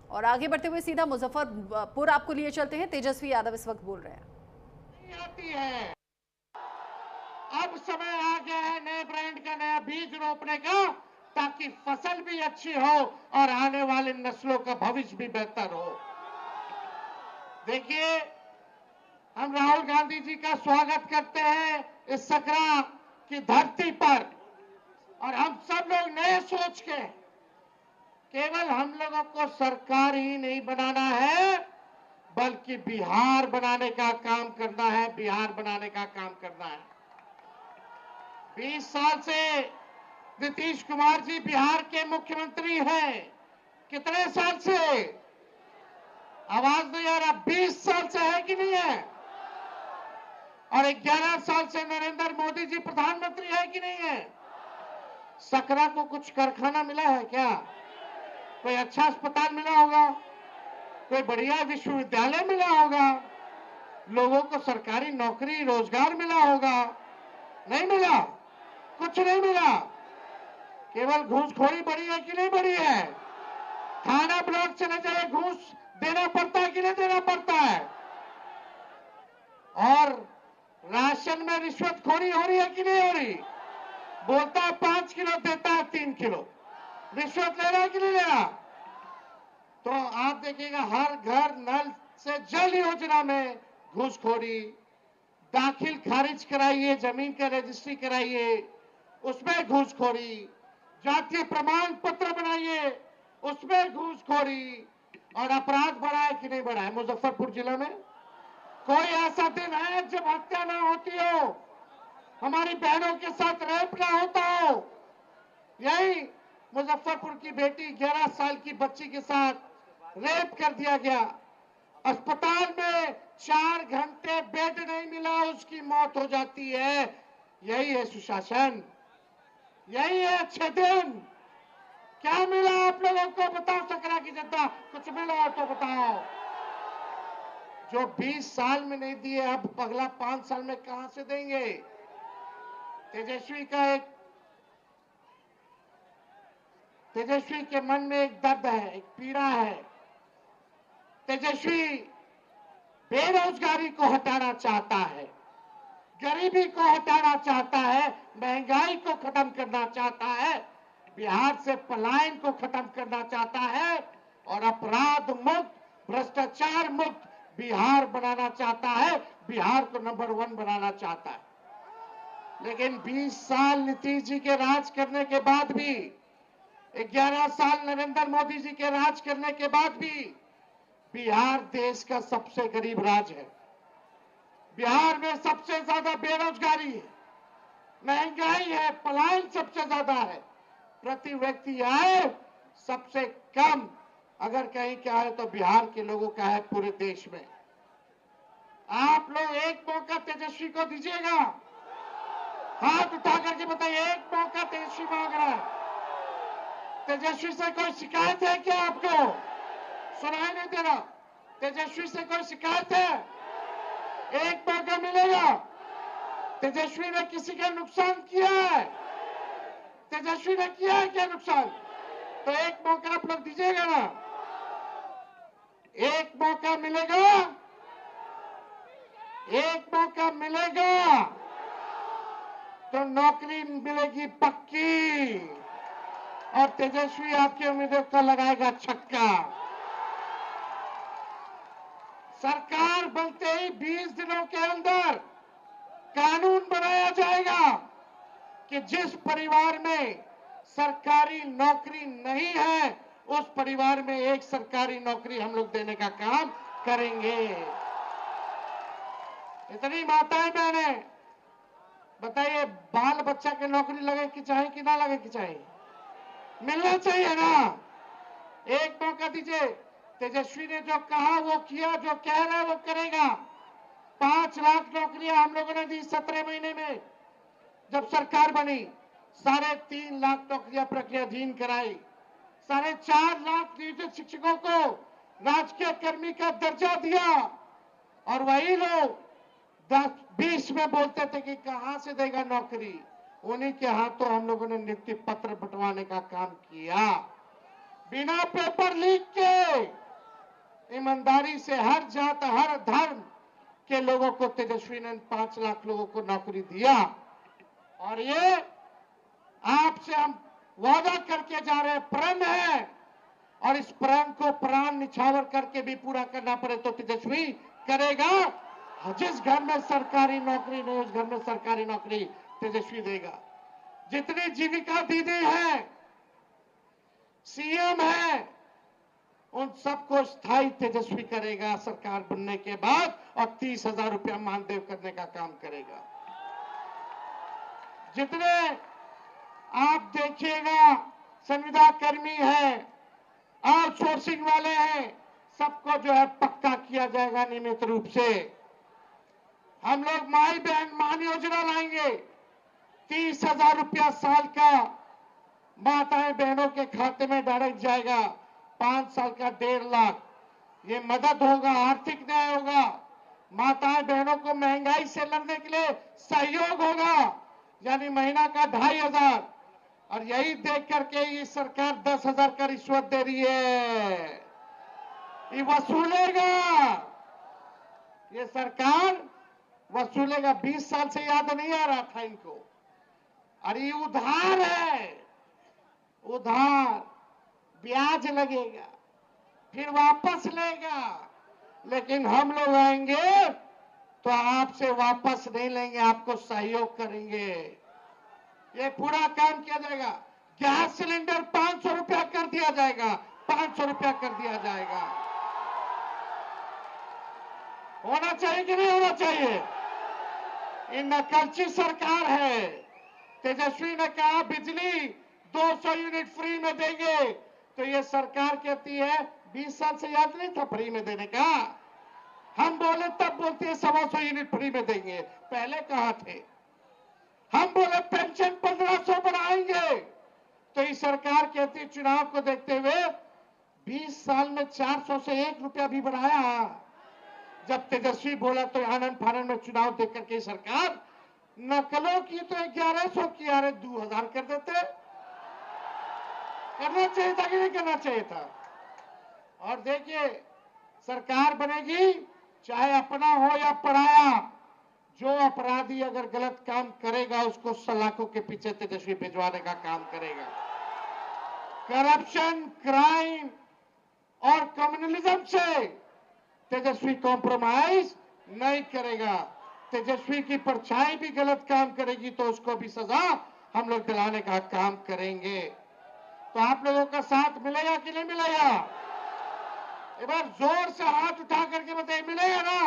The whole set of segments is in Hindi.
और आगे बढ़ते हुए सीधा मुजफ्फरपुर आपको लिए चलते हैं। तेजस्वी यादव इस वक्त बोल रहे हैं। आती है, अब समय आ गया है नए ब्रांड का नया बीज रोपने का, ताकि फसल भी अच्छी हो और आने वाले नस्लों का भविष्य भी बेहतर हो। देखिए, हम राहुल गांधी जी का स्वागत करते हैं इस सकरा की धरती पर, और हम सब लोग नए सोच के केवल हम लोगों को सरकार ही नहीं बनाना है, बल्कि बिहार बनाने का काम करना है, बिहार बनाने का काम करना है। 20 साल से नीतीश कुमार जी बिहार के मुख्यमंत्री हैं। कितने साल से? आवाज नहीं आ रहा। 20 साल से है कि नहीं है? और 11 साल से नरेंद्र मोदी जी प्रधानमंत्री है कि नहीं है? सकरा को कुछ कारखाना मिला है क्या? कोई अच्छा अस्पताल मिला होगा? कोई बढ़िया विश्वविद्यालय मिला होगा? लोगों को सरकारी नौकरी रोजगार मिला होगा? नहीं मिला, कुछ नहीं मिला। केवल घूसखोरी बढ़ी है कि नहीं बढ़ी है? थाना ब्लॉक चले जाए, घूस देना पड़ता है कि नहीं देना पड़ता है? और राशन में रिश्वतखोरी हो रही है कि नहीं हो रही? बोलता है 5 किलो, देता है 3 किलो। रिश्वत ले रहा है कि नहीं ले रहा? तो आप देखिएगा, हर घर नल से जल योजना में घूसखोरी, दाखिल खारिज कराइए, जमीन का रजिस्ट्री कराइए, उसमें घूसखोरी, जातीय प्रमाण पत्र बनाइए, उसमें घूसखोरी, और अपराध बढ़ा है कि नहीं बढ़ा है? मुजफ्फरपुर जिले में कोई ऐसा दिन है जब हत्या ना होती हो, हमारी बहनों के साथ रेप ना होता हो? यही मुजफ्फरपुर की बेटी 11 साल की बच्ची के साथ रेप कर दिया गया। अस्पताल में 4 घंटे बेड नहीं मिला, उसकी मौत हो जाती है। यही है सुशासन, यही है अच्छे दिन। क्या मिला आप लोगों को? बताओ सकरा की जनता, कुछ मिला हो तो बताओ। जो 20 साल में नहीं दिए, अब अगला 5 साल में कहां से देंगे? तेजस्वी के मन में एक दर्द है, एक पीड़ा है। तेजस्वी बेरोजगारी को हटाना चाहता है, गरीबी को हटाना चाहता है, महंगाई को खत्म करना चाहता है, बिहार से पलायन को खत्म करना चाहता है, और अपराध मुक्त, भ्रष्टाचार मुक्त बिहार बनाना चाहता है, बिहार को नंबर 1 बनाना चाहता है। लेकिन 20 साल नीतीश जी के राज करने के बाद भी, 11 साल नरेंद्र मोदी जी के राज करने के बाद भी, बिहार देश का सबसे गरीब राज्य है। बिहार में सबसे ज्यादा बेरोजगारी है, महंगाई है, पलायन सबसे ज्यादा है, प्रति व्यक्ति आय सबसे कम अगर कहीं क्या है तो बिहार के लोगों का है पूरे देश में। आप लोग एक मौका तेजस्वी को दीजिएगा? हाथ उठा करके बताइए, एक मौका तेजस्वी मांग रहा है। तेजस्वी से कोई शिकायत है क्या आपको? सुनाई नहीं दे रहा। तेजस्वी से कोई शिकायत है? एक मौका मिलेगा। तेजस्वी ने किसी का नुकसान किया है? तेजस्वी ने किया है क्या नुकसान? तो एक मौका आप लोग दीजिएगा ना? एक मौका मिलेगा, एक मौका मिलेगा तो नौकरी मिलेगी पक्की, और तेजस्वी आपके उम्मीदों को लगाएगा छक्का। सरकार बनते ही 20 दिनों के अंदर कानून बनाया जाएगा कि जिस परिवार में सरकारी नौकरी नहीं है, उस परिवार में एक सरकारी नौकरी हम लोग देने का काम करेंगे। इतनी माताएं बहनें बताइए, बाल बच्चा के नौकरी लगे कि चाहे कि ना लगे कि चाहे? मिलना चाहिए ना? एक मौका दीजिए। तेजस्वी ने जो कहा वो किया, जो कह रहा है वो करेगा। 5 लाख नौकरियां हम लोगों ने दी 17 महीने में जब सरकार बनी। 3.5 लाख नौकरियां प्रक्रियाधीन कराई। 4.5 लाख नियोजित शिक्षकों को राजकीय कर्मी का दर्जा दिया, और वही लोग 10-20 में बोलते थे कि कहां से देगा नौकरी, उन्हीं के हाथों हम लोगों ने नियुक्ति पत्र बंटवाने का काम किया। बिना पेपर लीक के ईमानदारी से हर जात हर धर्म के लोगों को तेजस्वी ने 5 लाख लोगों को नौकरी दिया। और ये आपसे हम वादा करके जा रहे हैं, प्रण है, और इस प्रण को प्राण निछावर करके भी पूरा करना पड़े तो तेजस्वी करेगा। जिस घर में सरकारी नौकरी नहीं उस घर में सरकारी नौकरी तेजस्वी देगा। जितनी जीविका दीदी है, सीएम है, उन सबको स्थायी तेजस्वी करेगा सरकार बनने के बाद, और 30,000 रुपया मानदेय करने का काम करेगा। जितने आप देखिएगा संविदा कर्मी है, आउटसोर्सिंग वाले हैं, सबको जो है पक्का किया जाएगा नियमित रूप से। हम लोग माई बहन मान योजना लाएंगे, 30,000 रुपया साल का माताएं बहनों के खाते में डायरेक्ट जाएगा। 5 साल का 1.5 लाख, ये मदद होगा, आर्थिक न्याय होगा, माताएं बहनों को महंगाई से लड़ने के लिए सहयोग होगा, यानी महीना का 2,500। और यही देख करके ये सरकार 10,000 का रिश्वत दे रही है, ये वसूलेगा, ये सरकार वसूलेगा। 20 साल से याद नहीं आ रहा था इनको। और ये उधार है, उधार, ब्याज लगेगा, फिर वापस लेगा। लेकिन हम लोग आएंगे तो आपसे वापस नहीं लेंगे, आपको सहयोग करेंगे। ये पूरा काम किया जाएगा। गैस सिलेंडर 500 रुपया कर दिया जाएगा, 500 रुपया कर दिया जाएगा। होना चाहिए कि नहीं होना चाहिए? ये नकलची सरकार है। तेजस्वी ने कहा बिजली 200 यूनिट फ्री में देंगे, तो ये सरकार कहती है 20 साल से याद नहीं था फ्री में देने का। हम बोले तब बोलते हैं 125 यूनिट फ्री में देंगे, पहले कहा थे। हम बोले पेंशन 1500 बढ़ाएंगे, तो ये सरकार कहती है चुनाव को देखते हुए 20 साल में 400 से 1 रुपया भी बढ़ाया। जब तेजस्वी बोला तो आनंद फानंद में चुनाव देख करके सरकार नकलों की तो 1100 की, अरे 2000 कर देते। करना चाहिए था कि नहीं करना चाहिए था? और देखिए सरकार बनेगी, चाहे अपना हो या पराया, जो अपराधी अगर गलत काम करेगा उसको सलाखों के पीछे तेजस्वी भिजवाने का काम करेगा। करप्शन, क्राइम और कम्युनलिज्म से तेजस्वी कॉम्प्रोमाइज नहीं करेगा। तेजस्वी की परछाई भी गलत काम करेगी तो उसको भी सजा हम लोग दिलाने का काम करेंगे। तो आप लोगों का साथ मिलेगा कि नहीं मिलेगा? एक बार जोर से हाथ उठा करके बताइए, मिलेगा ना?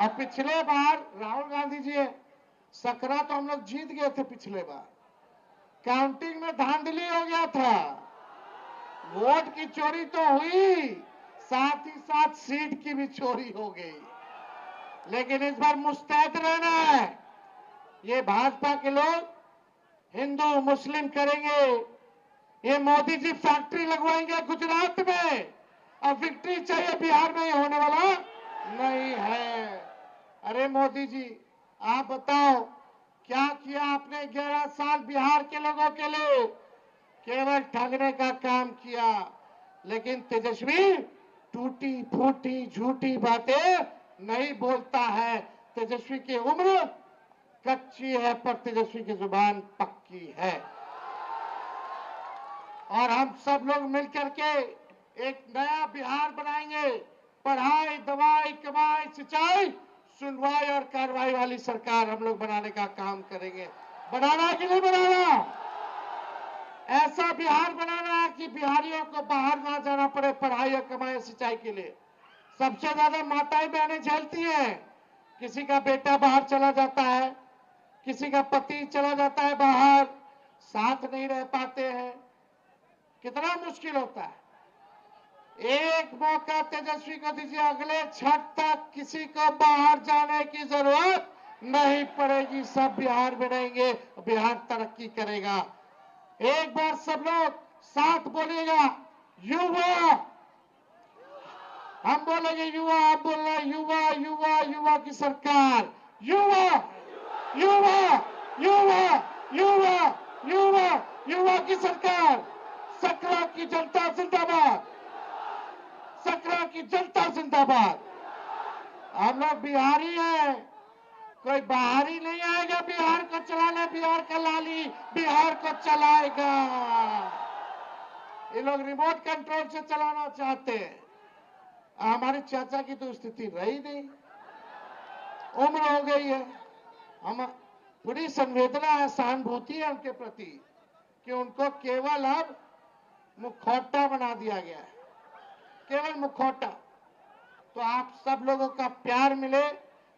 अब पिछले बार राहुल गांधी जी सकरा तो हम लोग जीत गए थे पिछले बार, काउंटिंग में धांधली हो गया था, वोट की चोरी तो हुई, साथ ही साथ सीट की भी चोरी हो गई। लेकिन इस बार मुस्तैद रहना है। ये भाजपा के लोग हिंदू मुस्लिम करेंगे, ये मोदी जी फैक्ट्री लगवाएंगे गुजरात में, और विक्ट्री चाहिए बिहार में, होने वाला नहीं है। अरे मोदी जी आप बताओ क्या किया आपने 11 साल बिहार के लोगों के लिए? केवल ठगने का काम किया। लेकिन तेजस्वी टूटी फूटी झूठी बातें नहीं बोलता है। तेजस्वी की उम्र कच्ची है पर तेजस्वी की जुबान पक्की है। और हम सब लोग मिलकर के एक नया बिहार बनाएंगे। पढ़ाई, दवाई, कमाई, सिंचाई, सुनवाई और कार्रवाई वाली सरकार हम लोग बनाने का काम करेंगे। बनाना कि नहीं बनाना? ऐसा बिहार बनाना है कि बिहारियों को बाहर ना जाना पड़े पढ़ाई और कमाई सिंचाई के लिए। सबसे ज्यादा माताएं बहनें झेलती हैं। किसी का बेटा बाहर चला जाता है, किसी का पति चला जाता है बाहर, साथ नहीं रह पाते हैं, कितना मुश्किल होता है। एक मौका तेजस्वी को दीजिए, अगले छठ तक किसी को बाहर जाने की जरूरत नहीं पड़ेगी। सब बिहार में रहेंगे, बिहार तरक्की करेगा। एक बार सब लोग साथ बोलिएगा, युवा। हम बोलेंगे युवा, आप बोलना युवा, युवा, युवा की सरकार, युवा, युवा, युवा, युवा, युवा, युवा की सरकार। सकरा की जनता जिंदाबाद, सकरा की जनता जिंदाबाद। हम लोग बिहारी हैं, कोई बाहरी नहीं आएगा बिहार को चलाने। बिहार का लाली बिहार को चलाएगा। ये लोग रिमोट कंट्रोल से चलाना चाहते हैं। हमारे चाचा की तो स्थिति रही नहीं, उम्र हो गई है। हम पूरी संवेदना है, सहानुभूति है उनके प्रति कि उनको केवल अब मुखौटा बना दिया गया है, केवल मुखौटा। तो आप सब लोगों का प्यार मिले,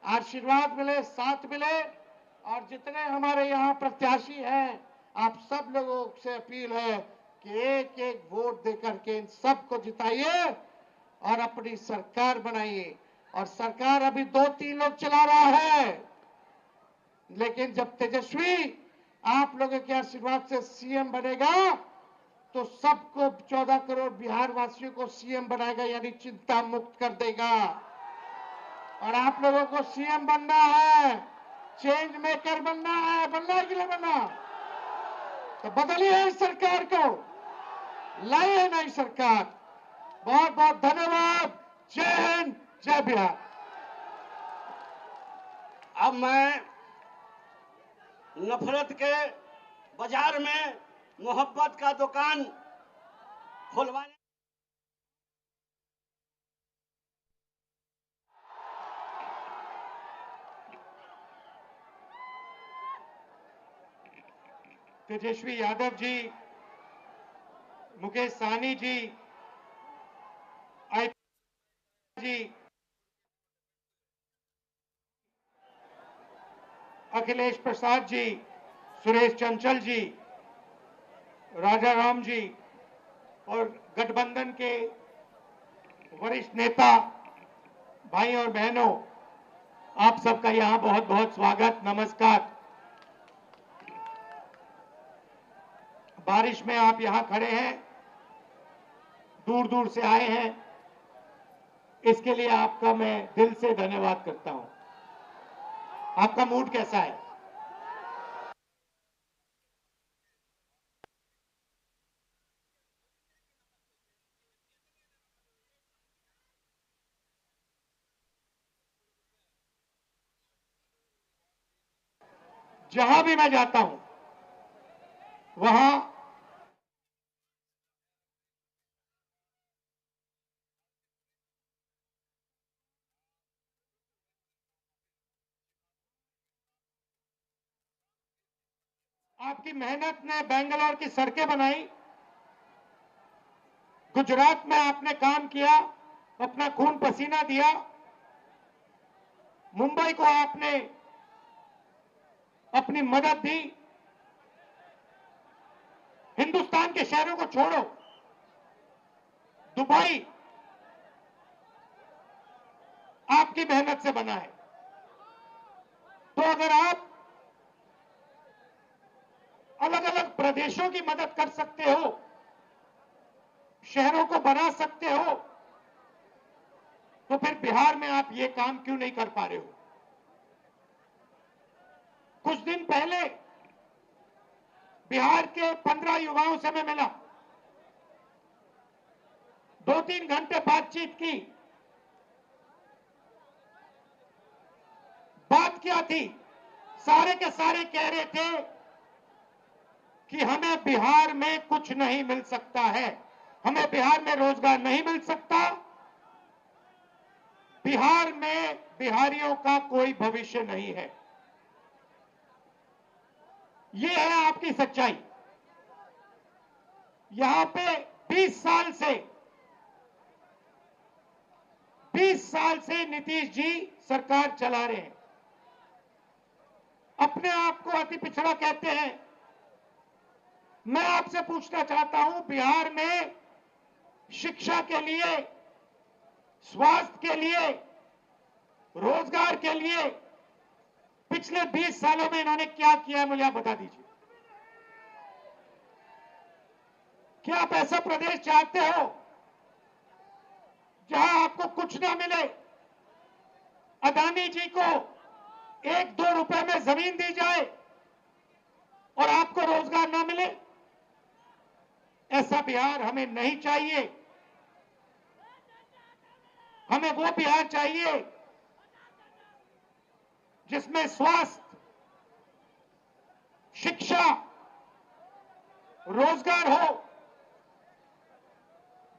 आशीर्वाद मिले, साथ मिले, और जितने हमारे यहाँ प्रत्याशी हैं, आप सब लोगों से अपील है कि एक एक वोट देकर के इन सबको जिताइए और अपनी सरकार बनाइए। और सरकार अभी 2-3 लोग चला रहा है, लेकिन जब तेजस्वी आप लोगों के आशीर्वाद से सीएम बनेगा तो सबको 14 करोड़ बिहार वासियों को सीएम बनाएगा, यानी चिंता मुक्त कर देगा। और आप लोगों को सीएम बनना है, चेंज मेकर बनना है कि नहीं बनना? तो बदलिए इस सरकार को, लाइए नई सरकार। बहुत बहुत धन्यवाद। जय हिंद, जय बिहार। अब मैं नफरत के बाजार में मोहब्बत का दुकान खुलवाने तेजस्वी यादव जी, मुकेश सहनी जी, जी, अखिलेश प्रसाद जी, सुरेश चंचल जी, राजा राम जी और गठबंधन के वरिष्ठ नेता भाई और बहनों, आप सबका यहां बहुत बहुत स्वागत, नमस्कार। बारिश में आप यहां खड़े हैं, दूर दूर से आए हैं, इसके लिए आपका मैं दिल से धन्यवाद करता हूं। आपका मूड कैसा है? जहां भी मैं जाता हूं वहां आपकी मेहनत ने बेंगलोर की सड़कें बनाई, गुजरात में आपने काम किया, अपना खून पसीना दिया, मुंबई को आपने अपनी मदद दी। हिंदुस्तान के शहरों को छोड़ो, दुबई आपकी मेहनत से बना है। तो अगर आप अलग अलग प्रदेशों की मदद कर सकते हो, शहरों को बना सकते हो, तो फिर बिहार में आप ये काम क्यों नहीं कर पा रहे हो? कुछ दिन पहले बिहार के 15 युवाओं से मैं मिला, 2-3 घंटे बातचीत की। बात क्या थी? सारे के सारे कह रहे थे कि हमें बिहार में कुछ नहीं मिल सकता है, हमें बिहार में रोजगार नहीं मिल सकता, बिहार में बिहारियों का कोई भविष्य नहीं है। ये है आपकी सच्चाई। यहां पे 20 साल से नीतीश जी सरकार चला रहे हैं। अपने आप को अति पिछड़ा कहते हैं। मैं आपसे पूछना चाहता हूं, बिहार में शिक्षा के लिए, स्वास्थ्य के लिए, रोजगार के लिए पिछले 20 सालों में इन्होंने क्या किया है, मुझे आप बता दीजिए। क्या आप ऐसा प्रदेश चाहते हो जहां आपको कुछ ना मिले, अदानी जी को 1-2 रुपए में जमीन दी जाए और आपको रोजगार ना मिले? ऐसा बिहार हमें नहीं चाहिए। हमें वो बिहार चाहिए जिसमें स्वास्थ्य, शिक्षा, रोजगार हो,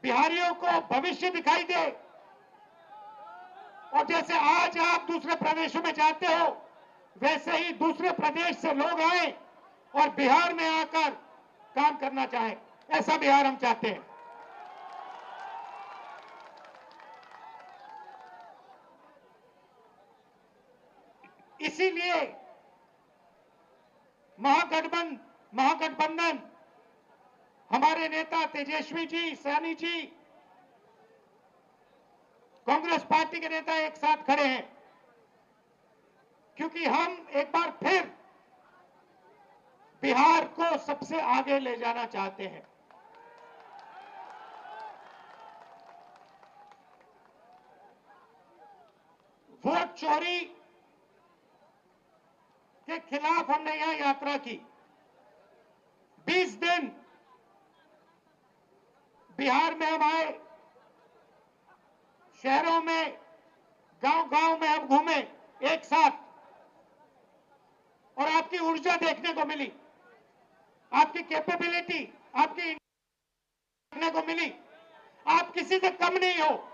बिहारियों को भविष्य दिखाई दे। और जैसे आज आप दूसरे प्रदेशों में जाते हो, वैसे ही दूसरे प्रदेश से लोग आए और बिहार में आकर काम करना चाहे। ऐसा बिहार हम चाहते हैं। इसीलिए महागठबंधन हमारे नेता तेजस्वी जी, सैनी जी, कांग्रेस पार्टी के नेता एक साथ खड़े हैं, क्योंकि हम एक बार फिर बिहार को सबसे आगे ले जाना चाहते हैं। वोट चोरी के खिलाफ हमने यहां यात्रा की। 20 दिन बिहार में हम आए, शहरों में, गांव-गांव में हम घूमे एक साथ, और आपकी ऊर्जा देखने को मिली, आपकी कैपेबिलिटी, आपकी देखने को मिली। आप किसी से कम नहीं हो।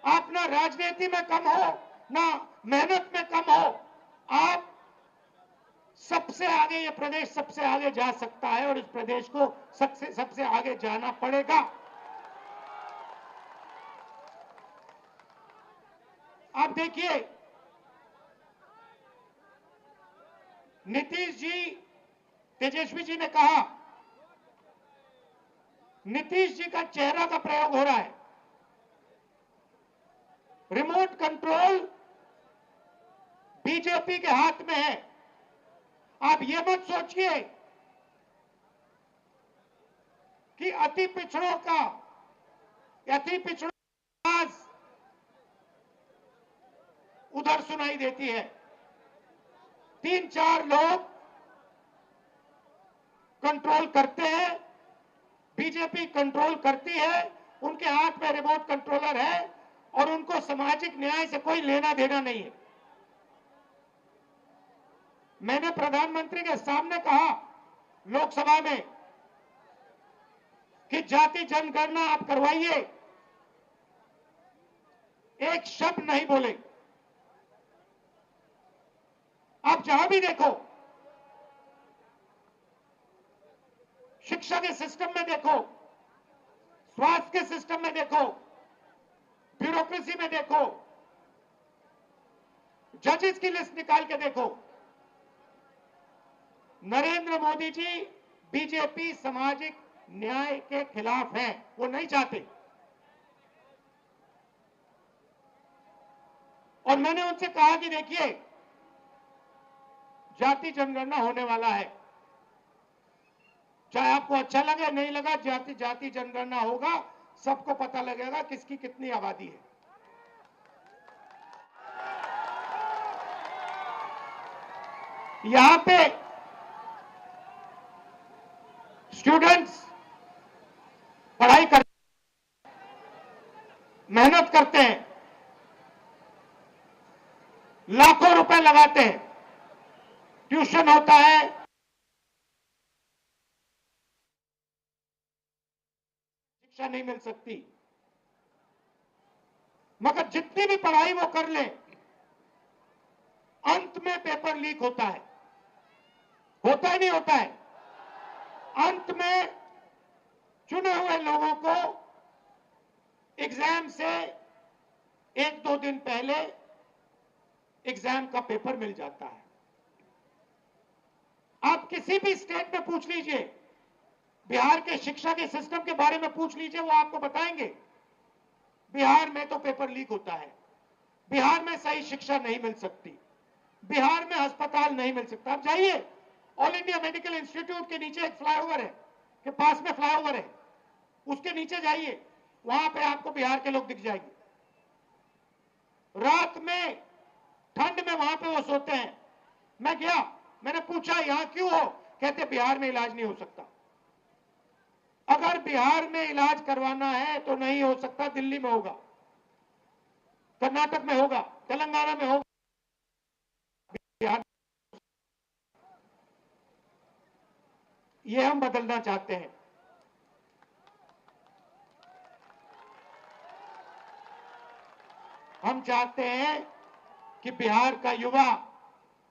आप ना राजनीति में कम हो, ना मेहनत में कम हो। आप सबसे आगे, ये प्रदेश सबसे आगे जा सकता है और इस प्रदेश को सबसे आगे जाना पड़ेगा। आप देखिए, नीतीश जी, तेजस्वी जी ने कहा, नीतीश जी का चेहरा का प्रयोग हो रहा है। रिमोट कंट्रोल बीजेपी के हाथ में है। आप ये मत सोचिए कि अति पिछड़ों की आवाज उधर सुनाई देती है। 3-4 लोग कंट्रोल करते हैं, बीजेपी कंट्रोल करती है, उनके हाथ में रिमोट कंट्रोलर है और उनको सामाजिक न्याय से कोई लेना देना नहीं है। मैंने प्रधानमंत्री के सामने कहा लोकसभा में कि जाति जनगणना आप करवाइए, एक शब्द नहीं बोले। आप जहां भी देखो, शिक्षा के सिस्टम में देखो, स्वास्थ्य के सिस्टम में देखो, ब्यूरोक्रेसी में देखो, जजेस की लिस्ट निकाल के देखो, नरेंद्र मोदी जी बीजेपी सामाजिक न्याय के खिलाफ है, वो नहीं चाहते। और मैंने उनसे कहा कि देखिए, जाति जनगणना होने वाला है, चाहे आपको अच्छा लगे नहीं लगा, जाति जनगणना होगा, सबको पता लगेगा किसकी कितनी आबादी है। यहां पे स्टूडेंट्स पढ़ाई करते हैं, मेहनत करते हैं, लाखों रुपए लगाते हैं, ट्यूशन होता है, शिक्षा नहीं मिल सकती। मगर जितनी भी पढ़ाई वो कर ले, अंत में पेपर लीक होता है। होता ही नहीं होता है। अंत में चुने हुए लोगों को एग्जाम से 1-2 दिन पहले एग्जाम का पेपर मिल जाता है। आप किसी भी स्टेट में पूछ लीजिए, बिहार के शिक्षा के सिस्टम के बारे में पूछ लीजिए, वो आपको बताएंगे बिहार में तो पेपर लीक होता है, बिहार में सही शिक्षा नहीं मिल सकती, बिहार में अस्पताल नहीं मिल सकता। आप जाइए, ऑल इंडिया मेडिकल इंस्टीट्यूट के नीचे एक फ्लाईओवर है, के पास में फ्लाईओवर है, उसके नीचे जाइए, वहां पे आपको बिहार के लोग दिख जाएंगे। रात में ठंड में वहां पे वो सोते हैं। मैं गया, मैंने पूछा यहां क्यों हो, कहते बिहार में इलाज नहीं हो सकता। अगर बिहार में इलाज करवाना है तो नहीं हो सकता, दिल्ली में होगा, कर्नाटक में होगा, तेलंगाना में होगा, बिहार। ये हम बदलना चाहते हैं। हम चाहते हैं कि बिहार का युवा,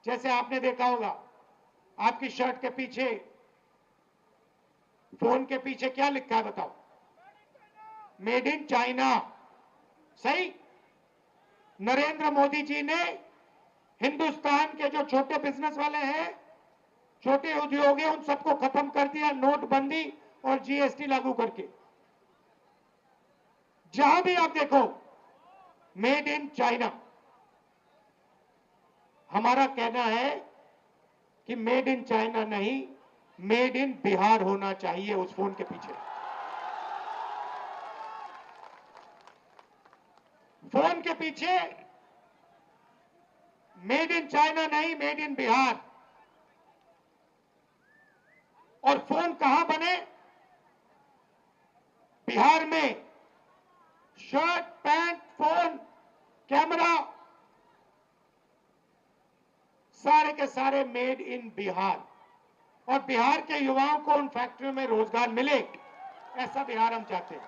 जैसे आपने देखा होगा, आपकी शर्ट के पीछे, फोन के पीछे क्या लिखा है बताओ? Made in China. सही। नरेंद्र मोदी जी ने हिंदुस्तान के जो छोटे बिजनेस वाले हैं, छोटे उद्योग हैं, उन सबको खत्म कर दिया नोटबंदी और जीएसटी लागू करके। जहां भी आप देखो मेड इन चाइना। हमारा कहना है कि मेड इन चाइना नहीं, मेड इन बिहार होना चाहिए उस फोन के पीछे। फोन के पीछे मेड इन चाइना नहीं, मेड इन बिहार। और फोन कहां बने? बिहार में। शर्ट, पैंट, फोन, कैमरा, सारे के सारे मेड इन बिहार। और बिहार के युवाओं को उन फैक्ट्रियों में रोजगार मिले, ऐसा बिहार हम चाहते हैं।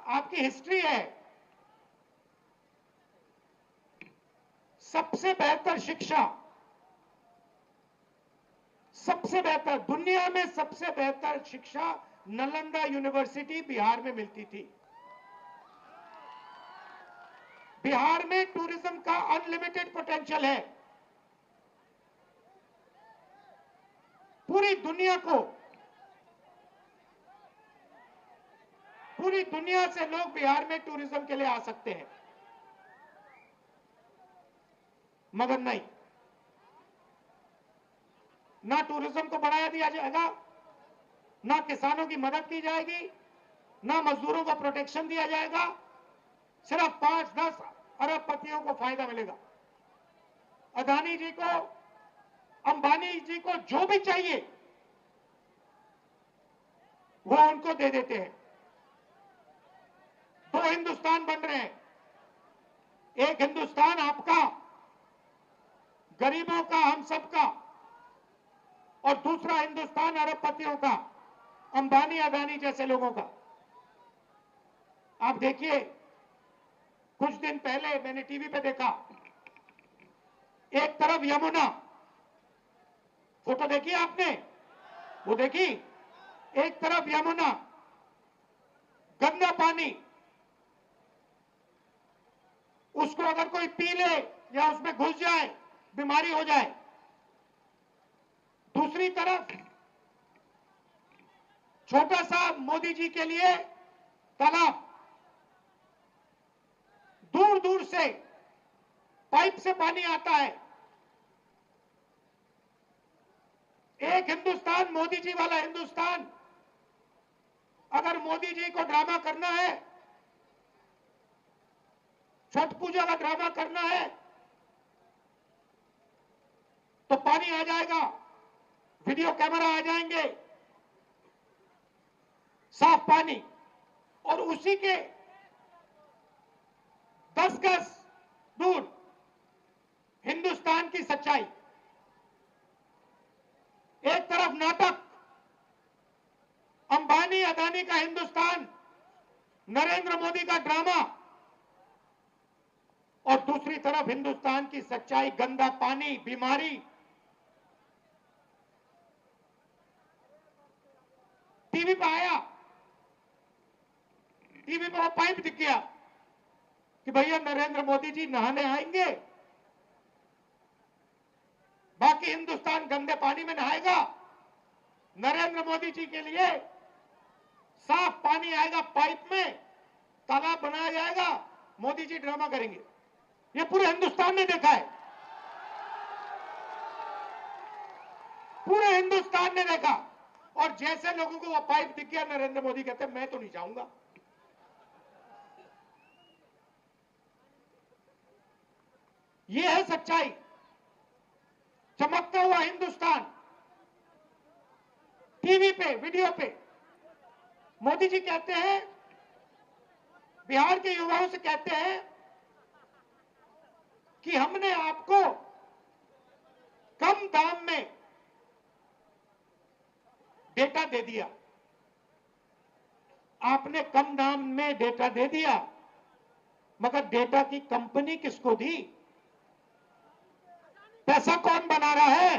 आपकी हिस्ट्री है। सबसे बेहतर शिक्षा, सबसे बेहतर, दुनिया में सबसे बेहतर शिक्षा नालंदा यूनिवर्सिटी बिहार में मिलती थी। बिहार में टूरिज्म का अनलिमिटेड पोटेंशियल है। पूरी दुनिया से लोग बिहार में टूरिज्म के लिए आ सकते हैं, मगर नहीं, ना टूरिज्म को बढ़ाया दिया जाएगा, ना किसानों की मदद की जाएगी, ना मजदूरों को प्रोटेक्शन दिया जाएगा। सिर्फ 5-10 अरबपतियों को फायदा मिलेगा। अदानी जी को, अंबानी जी को जो भी चाहिए वो उनको दे देते हैं। दो हिंदुस्तान बन रहे हैं। एक हिंदुस्तान आपका, गरीबों का, हम सबका, और दूसरा हिंदुस्तान अरबपतियों का, अंबानी अदानी जैसे लोगों का। आप देखिए, कुछ दिन पहले मैंने टीवी पे देखा, एक तरफ यमुना, फोटो देखी आपने? वो देखी? एक तरफ यमुना, गंदा पानी, उसको अगर कोई पी ले या उसमें घुस जाए बीमारी हो जाए। दूसरी तरफ छोटा सा मोदी जी के लिए तालाब, दूर दूर से पाइप से पानी आता है। एक हिंदुस्तान, मोदी जी वाला हिंदुस्तान। अगर मोदी जी को ड्रामा करना है, छठ पूजा का ड्रामा करना है, तो पानी आ जाएगा, वीडियो कैमरा आ जाएंगे, साफ पानी, और उसी के 10 गज दूर हिंदुस्तान की सच्चाई। एक तरफ नाटक, अंबानी अदानी का हिंदुस्तान, नरेंद्र मोदी का ड्रामा, और दूसरी तरफ हिंदुस्तान की सच्चाई, गंदा पानी, बीमारी। टीवी पे आया, टीवी पे वो पाइप दिख गया कि भैया नरेंद्र मोदी जी नहाने आएंगे, बाकी हिंदुस्तान गंदे पानी में नहाएगा। नरेंद्र मोदी जी के लिए साफ पानी आएगा, पाइप में तालाब बनाया जाएगा, मोदी जी ड्रामा करेंगे। ये पूरे हिंदुस्तान ने देखा है, पूरे हिंदुस्तान ने देखा। और जैसे लोगों को वो पाइप दिख गया, नरेंद्र मोदी कहते मैं तो नहीं जाऊंगा। ये है सच्चाई, चमकता हुआ हिंदुस्तान। टीवी पे, वीडियो पे मोदी जी कहते हैं, बिहार के युवाओं से कहते हैं कि हमने आपको कम दाम में डेटा दे दिया। आपने कम दाम में डेटा दे दिया, मगर डेटा की कंपनी किसको दी? पैसा कौन बना रहा है?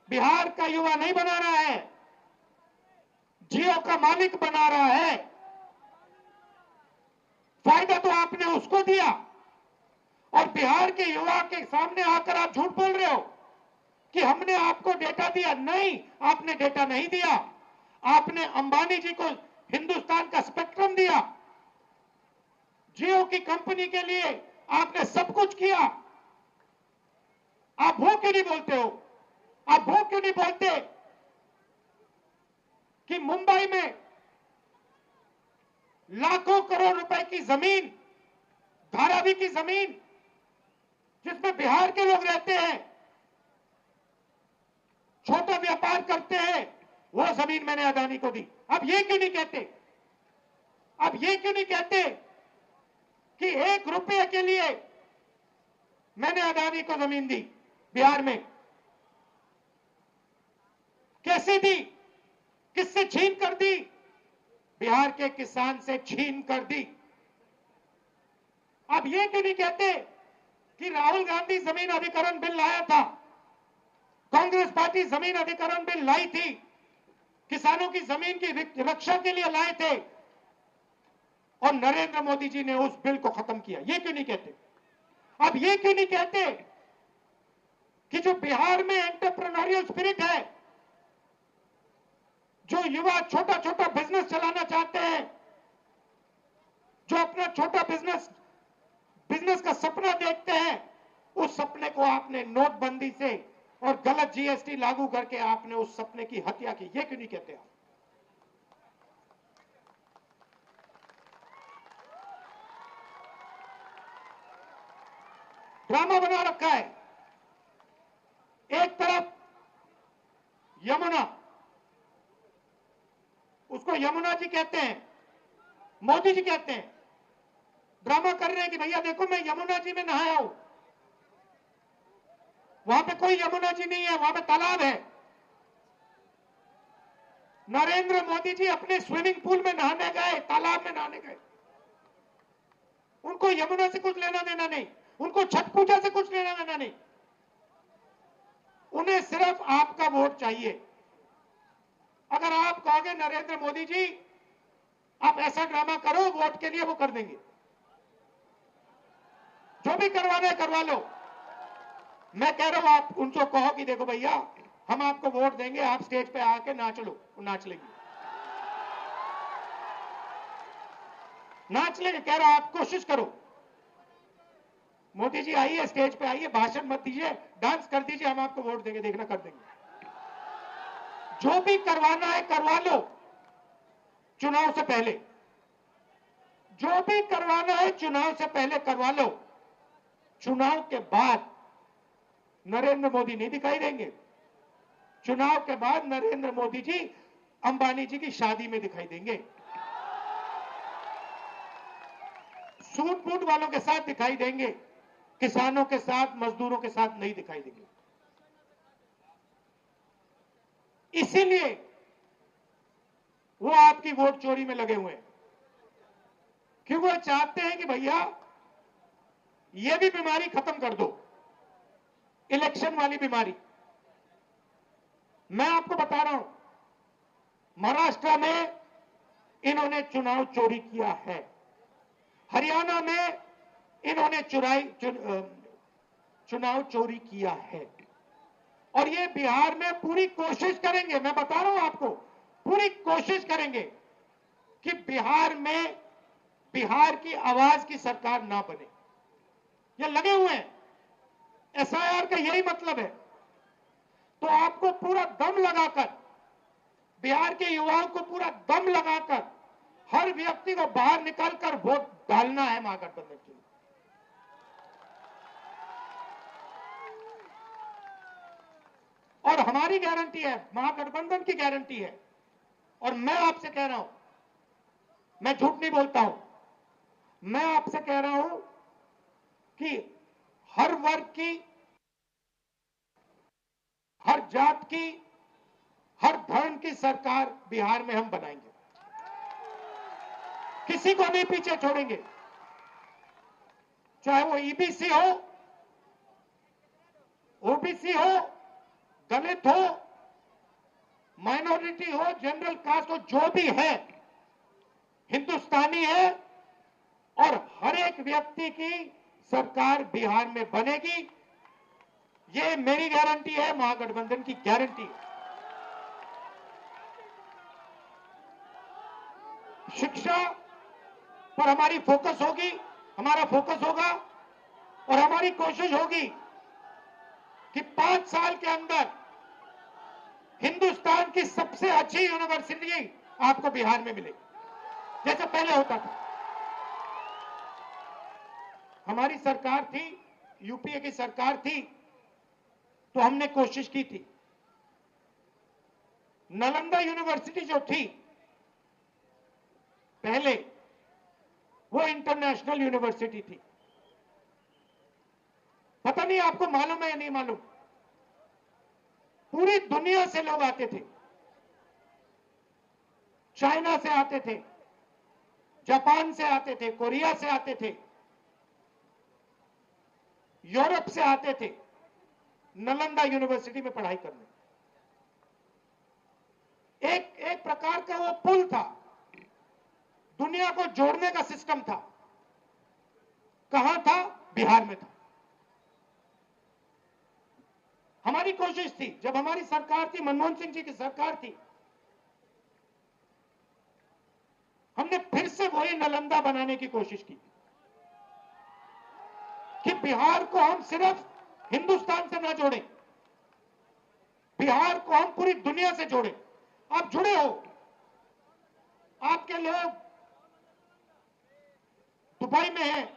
बिहार का युवा नहीं बना रहा है, जियो का मालिक बना रहा है। फायदा तो आपने उसको दिया, और बिहार के युवा के सामने आकर आप झूठ बोल रहे हो कि हमने आपको डेटा दिया। नहीं, आपने डेटा नहीं दिया। आपने अंबानी जी को हिंदुस्तान का स्पेक्ट्रम दिया, जियो की कंपनी के लिए आपने सब कुछ किया। आप वो क्यों नहीं बोलते हो? आप वो क्यों नहीं बोलते कि मुंबई में लाखों करोड़ रुपए की जमीन, धारावी की जमीन, जिसमें बिहार के लोग रहते हैं, छोटा व्यापार करते हैं, वो जमीन मैंने अदानी को दी। अब ये क्यों नहीं कहते? अब ये क्यों नहीं कहते कि 1 रुपये के लिए मैंने अदानी को जमीन दी बिहार में? कैसे दी? किससे छीन कर दी? बिहार के किसान से छीन कर दी। अब ये क्यों नहीं कहते कि राहुल गांधी जमीन अधिग्रहण बिल लाया था, कांग्रेस पार्टी जमीन अधिग्रहण बिल लाई थी, किसानों की जमीन की रक्षा के लिए लाए थे, और नरेंद्र मोदी जी ने उस बिल को खत्म किया? ये क्यों नहीं कहते? अब ये क्यों नहीं कहते कि जो बिहार में एंटरप्रेन्योरियल स्पिरिट है, जो युवा छोटा छोटा बिजनेस चलाना चाहते हैं, जो अपना छोटा बिजनेस का सपना देखते हैं, उस सपने को आपने नोटबंदी से और गलत जीएसटी लागू करके आपने उस सपने की हत्या की? ये क्यों नहीं कहते आप? ड्रामा बना रखा है। एक तरफ यमुना, उसको यमुना जी कहते हैं, मोदी जी कहते हैं, ड्रामा कर रहे हैं कि भैया देखो मैं यमुना जी में नहाया हूं। वहां पे कोई यमुना जी नहीं है, वहां पे तालाब है। नरेंद्र मोदी जी अपने स्विमिंग पूल में नहाने गए, तालाब में नहाने गए। उनको यमुना से कुछ लेना देना नहीं, उनको छठ पूजा से कुछ लेना देना नहीं। उन्हें सिर्फ आपका वोट चाहिए। अगर आप कहोगे नरेंद्र मोदी जी आप ऐसा ड्रामा करो वोट के लिए, वो कर देंगे। जो भी करवाना है करवा लो। मैं कह रहा हूं आप उनको कहो कि देखो भैया हम आपको वोट देंगे, आप स्टेज पे आके नाच लो, वो नाच लेंगे। नाच लेंगे, कह रहा हूं आप कोशिश करो। मोदी जी आइए, स्टेज पे आइए, भाषण मत दीजिए, डांस कर दीजिए, हम आपको वोट देंगे, देखना कर देंगे। जो भी करवाना है करवा लो चुनाव से पहले। जो भी करवाना है चुनाव से पहले करवा लो। चुनाव के बाद नरेंद्र मोदी नहीं दिखाई देंगे। चुनाव के बाद नरेंद्र मोदी जी अंबानी जी की शादी में दिखाई देंगे, सूट बूट वालों के साथ दिखाई देंगे, किसानों के साथ, मजदूरों के साथ नहीं दिखाई देंगे। इसीलिए वो आपकी वोट चोरी में लगे हुए हैं, क्योंकि वो चाहते हैं कि भैया ये भी बीमारी खत्म कर दो, इलेक्शन वाली बीमारी। मैं आपको बता रहा हूं, महाराष्ट्र में इन्होंने चुनाव चोरी किया है, हरियाणा में इन्होंने चुनाव चोरी किया है, और ये बिहार में पूरी कोशिश करेंगे। मैं बता रहा हूं आपको, पूरी कोशिश करेंगे कि बिहार में बिहार की आवाज की सरकार ना बने। ये लगे हुए हैं, एसआईआर का यही मतलब है। तो आपको पूरा दम लगाकर, बिहार के युवाओं को पूरा दम लगाकर हर व्यक्ति को बाहर निकालकर वोट डालना है महागठबंधन के लिए। और हमारी गारंटी है, महागठबंधन की गारंटी है। और मैं आपसे कह रहा हूं, मैं झूठ नहीं बोलता हूं, मैं आपसे कह रहा हूं कि हर वर्ग की, हर जात की, हर धर्म की सरकार बिहार में हम बनाएंगे। किसी को नहीं पीछे छोड़ेंगे, चाहे वो ईबीसी हो, ओबीसी हो, दलित हो, माइनॉरिटी हो, जनरल कास्ट हो, जो भी है हिंदुस्तानी है, और हर एक व्यक्ति की सरकार बिहार में बनेगी। ये मेरी गारंटी है, महागठबंधन की गारंटी है। शिक्षा पर हमारी फोकस होगी, हमारा फोकस होगा, और हमारी कोशिश होगी कि 5 साल के अंदर हिंदुस्तान की सबसे अच्छी यूनिवर्सिटी आपको बिहार में मिलेगी, जैसे पहले होता था। हमारी सरकार थी, यूपीए की सरकार थी, तो हमने कोशिश की थी। नालंदा यूनिवर्सिटी जो थी पहले, वो इंटरनेशनल यूनिवर्सिटी थी। पता नहीं आपको मालूम है या नहीं मालूम, पूरी दुनिया से लोग आते थे। चाइना से आते थे, जापान से आते थे, कोरिया से आते थे, यूरोप से आते थे नालंदा यूनिवर्सिटी में पढ़ाई करने। एक प्रकार का वो पुल था, दुनिया को जोड़ने का सिस्टम था। कहां था? बिहार में था। हमारी कोशिश थी, जब हमारी सरकार थी, मनमोहन सिंह जी की सरकार थी, हमने फिर से वही नालंदा बनाने की कोशिश की कि बिहार को हम सिर्फ हिंदुस्तान से ना जोड़ें, बिहार को हम पूरी दुनिया से जोड़ें। आप जुड़े हो, आपके लोग दुबई में हैं,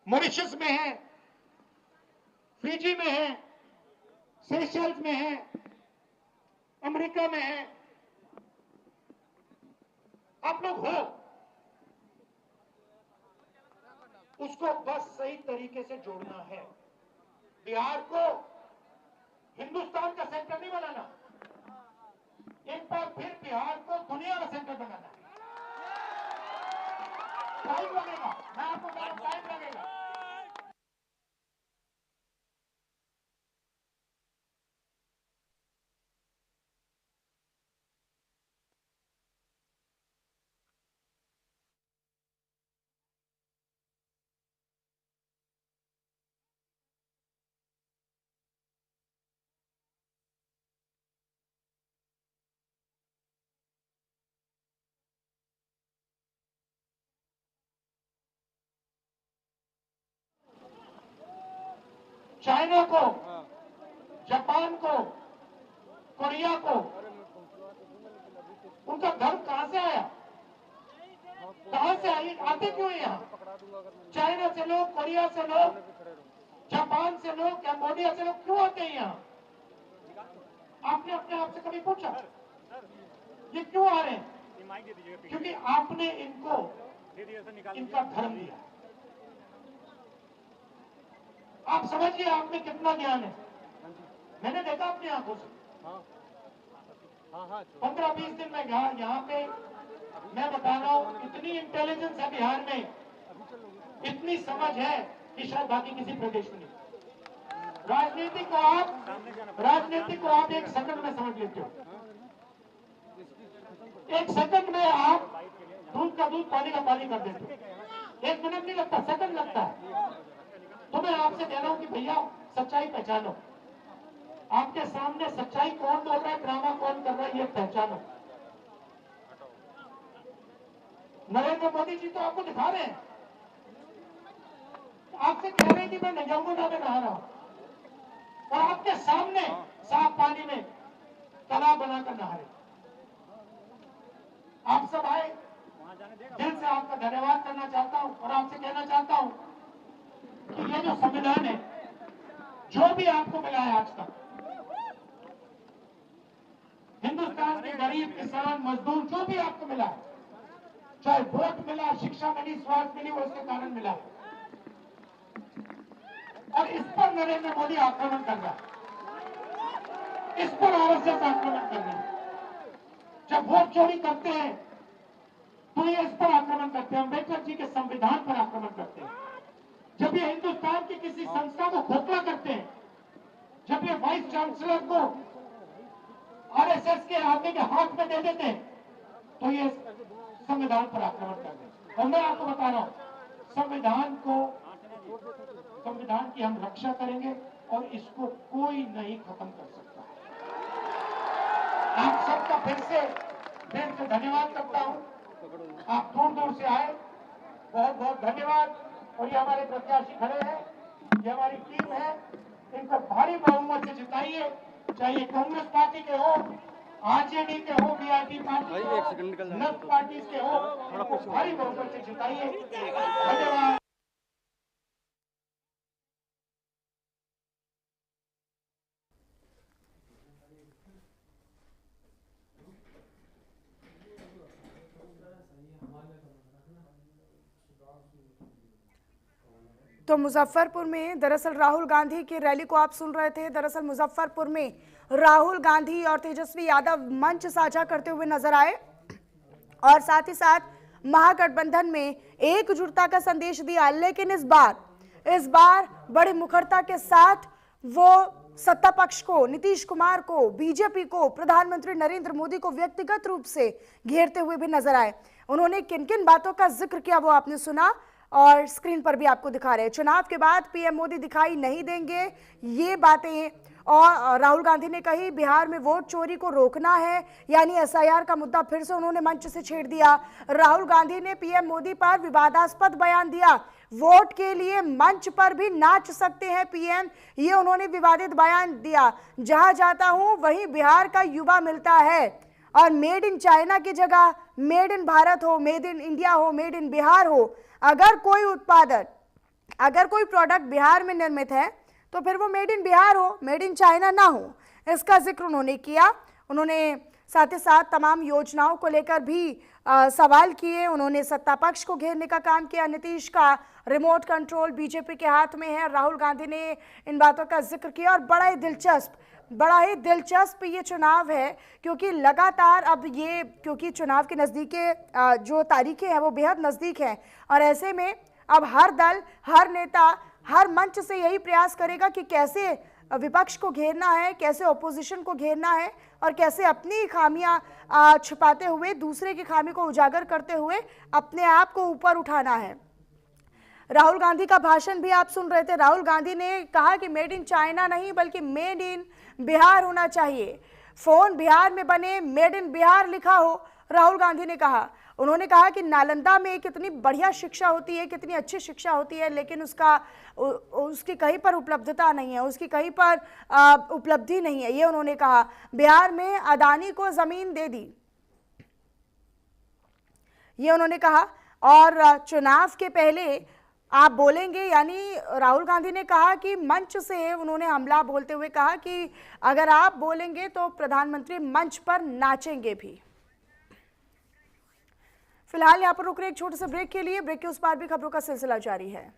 मॉरिशस में हैं, फिजी में हैं, सेशल्स में हैं, अमेरिका में हैं। आप लोग हो, उसको बस सही तरीके से जोड़ना है। बिहार को हिंदुस्तान का सेंटर नहीं बनाना, एक बार फिर बिहार को दुनिया का सेंटर बनाना है। टाइम लगेगा, मैं आपको कह रहा हूं, टाइम लगेगा। चाइना को, जापान को, कोरिया को, उनका धर्म कहां से आया? कहां से आए? आते क्यों है यहाँ? चाइना से लोग, कोरिया से लोग, जापान से लोग, कैम्बोडिया से लोग क्यों आते हैं यहाँ? आपने अपने आप से कभी पूछा ये क्यों आ रहे हैं? क्योंकि आपने इनको इनका धर्म दिया। आप समझिए आप में कितना ज्ञान है। मैंने देखा अपनी आंखों से 15-20 दिन में यहाँ पे, मैं बता रहा हूँ, इतनी इंटेलिजेंस है बिहार में, इतनी समझ है कि शायद बाकी किसी प्रदेश में नहीं। राजनीति को आप एक सेकंड में समझ लेते हो। एक सेकंड में आप दूध का दूध, पानी का पानी कर देते हो। 1 मिनट नहीं लगता, सेकंड लगता है। तो मैं आपसे कह रहा हूं कि भैया सच्चाई पहचानो। आपके सामने सच्चाई कौन बोल रहा है, ड्रामा कौन कर रहा है, ये पहचानो। नरेंद्र मोदी जी तो आपको दिखा रहे हैं, आपसे कह रहे हैं कि मैं यमुना में नहा रहा हूं, और आपके सामने साफ पानी में तालाब बनाकर नहा रहे। आप सब आए, दिल से आपका धन्यवाद करना चाहता हूं, और आपसे कहना चाहता हूं कि ये जो संविधान है, जो भी आपको मिला है आज तक, हिंदुस्तान के गरीब, किसान, मजदूर, जो भी आपको मिला है, चाहे वोट मिला, शिक्षा मिली, स्वास्थ्य मिली, वो इसके कारण मिला है। और इस पर नरेंद्र मोदी आक्रमण कर रहा है, इस पर आरएसएस आक्रमण कर रहा है। जब वोट चोरी करते हैं तो ये इस पर आक्रमण करते हैं, अम्बेडकर जी के संविधान पर आक्रमण करते हैं। जब ये हिंदुस्तान की किसी संस्था को खोखला करते हैं, जब ये वाइस चांसलर को आरएसएस के आदमी के हाथ में दे देते हैं, तो ये संविधान पर आक्रमण करते हैं। और मैं आपको बता रहा हूं, संविधान की हम रक्षा करेंगे और इसको कोई नहीं खत्म कर सकता। आप सबका फिर से दिल से धन्यवाद करता हूं। आप दूर दूर से आए, बहुत बहुत धन्यवाद। और ये हमारे प्रत्याशी खड़े हैं, ये हमारी टीम है, इनको भारी बहुमत से जिताइए, चाहे कांग्रेस पार्टी के हो, आरजेडी के हो, बीआरपी पार्टी के हो, लेफ्ट पार्टी के हो, इनको भारी बहुमत से जिताइए। धन्यवाद। तो मुजफ्फरपुर में दरअसल राहुल गांधी की रैली को आप सुन रहे थे। दरअसल मुजफ्फरपुर में राहुल गांधी और तेजस्वी यादव मंच साझा करते हुए नजर आए और साथ ही साथ महागठबंधन में एकजुटता का संदेश दिया। लेकिन इस बार बड़ी मुखरता के साथ वो सत्ता पक्ष को, नीतीश कुमार को, बीजेपी को, प्रधानमंत्री नरेंद्र मोदी को व्यक्तिगत रूप से घेरते हुए भी नजर आए। उन्होंने किन किन बातों का जिक्र किया वो आपने सुना और स्क्रीन पर भी आपको दिखा रहे हैं। चुनाव के बाद पीएम मोदी दिखाई नहीं देंगे, ये बातें और राहुल गांधी ने कही। बिहार में वोट चोरी को रोकना है, यानी एसआईआर का मुद्दा फिर से उन्होंने मंच से छेड़ दिया। राहुल गांधी ने पीएम मोदी पर विवादास्पद बयान दिया। वोट के लिए मंच पर भी नाच सकते हैं पीएम, ये उन्होंने विवादित बयान दिया। जहां जाता हूं वहीं बिहार का युवा मिलता है और मेड इन चाइना की जगह मेड इन भारत हो, मेड इन इंडिया हो, मेड इन बिहार हो। अगर कोई उत्पादन, अगर कोई प्रोडक्ट बिहार में निर्मित है तो फिर वो मेड इन बिहार हो, मेड इन चाइना ना हो। इसका जिक्र उन्होंने किया। उन्होंने साथ ही साथ तमाम योजनाओं को लेकर भी सवाल किए। उन्होंने सत्ता पक्ष को घेरने का काम किया। नीतीश का रिमोट कंट्रोल बीजेपी के हाथ में है। राहुल गांधी ने इन बातों का जिक्र किया और बड़ा ही दिलचस्प ये चुनाव है, क्योंकि लगातार अब ये, क्योंकि चुनाव के नज़दीके जो तारीखें हैं वो बेहद नज़दीक हैं और ऐसे में अब हर दल, हर नेता, हर मंच से यही प्रयास करेगा कि कैसे विपक्ष को घेरना है, कैसे ओपोजिशन को घेरना है और कैसे अपनी खामियां छुपाते हुए, दूसरे की खामी को उजागर करते हुए अपने आप को ऊपर उठाना है। राहुल गांधी का भाषण भी आप सुन रहे थे। राहुल गांधी ने कहा कि मेड इन चाइना नहीं बल्कि मेड इन बिहार होना चाहिए। फोन बिहार में बने, मेड इन बिहार लिखा हो, राहुल गांधी ने कहा। उन्होंने कहा कि नालंदा में कितनी बढ़िया शिक्षा होती है, कितनी अच्छी शिक्षा होती है, लेकिन उसकी कहीं पर उपलब्धता नहीं है, उसकी कहीं पर उपलब्धि नहीं है, ये उन्होंने कहा। बिहार में अदानी को जमीन दे दी, ये उन्होंने कहा। और चुनाव के पहले आप बोलेंगे, यानी राहुल गांधी ने कहा कि मंच से उन्होंने हमला बोलते हुए कहा कि अगर आप बोलेंगे तो प्रधानमंत्री मंच पर नाचेंगे भी। फिलहाल यहाँ पर रुक रहे एक छोटे से ब्रेक के लिए। ब्रेक के उस पार भी खबरों का सिलसिला जारी है।